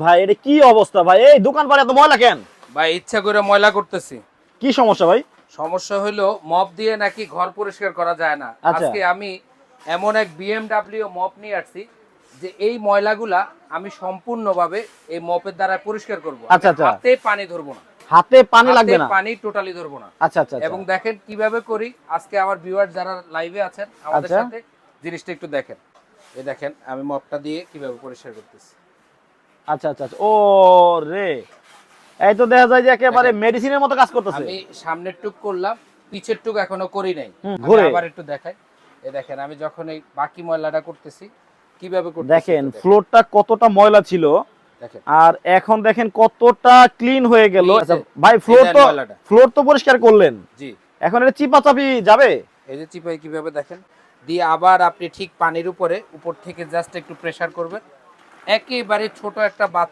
ভাই এটা কি অবস্থা ভাই, এই দোকান পাড়ে এত ময়লা কেন? ভাই ইচ্ছা করে ময়লা করতেছি। কি সমস্যা ভাই? সমস্যা হলো মপ দিয়ে নাকি ঘর পরিষ্কার করা যায় না। আচ্ছা। আজকে আমি এমন এক BMW মপ নিয়ে আসছি যে এই ময়লাগুলা আমি সম্পূর্ণভাবে এই মপের দ্বারা পরিষ্কার করব। আচ্ছা, আচ্ছা। হাতে পানি ধরবো না, হাতে পানি লাগবে না? পানি টোটালি ধরবো না। আচ্ছা আচ্ছা আচ্ছা। এবং দেখেন কিভাবে করি, আজকে আমার ভিউয়ার যারা লাইভে আছেন আমাদের আচ্ছা। সাথে জিনিসটা একটু দেখেন। এই দেখেন আমি মপটা দিয়ে কিভাবে পরিষ্কার করতেছি। আচ্ছা আচ্ছা আচ্ছা। ও রে, এই তো দেখা যায় যে একেবারে মেডিসিনের মতো কাজ করতেছে। আমি সামনের টুক করলাম, পিছের টুক এখনো করি নাই। আমি ঘুরে আবার একটু দেখাই। এই দেখেন আমি যখন এই বাকি ময়লাটা করতেছি কিভাবে করতেছি দেখেন একটু ফ্লোরটা কতটা ময়লা ছিল দেখেন। আর এখন দেখেন কতটা ক্লিন হয়ে গেল। Clean আচ্ছা হয়েছে। ভাই এই দেখেন ময়লাটা। ফ্লোর তো পরিষ্কার করলেন, জি, এখন এটা চিপাচাপি যাবে? এই যে চিপাই কিভাবে দেখেন, দিয়ে আবার আপনি ঠিক পানির উপরে উপর থেকে জাস্ট একটু প্রেসার করবেন। একেবারে ছোট একটা বাচ্চা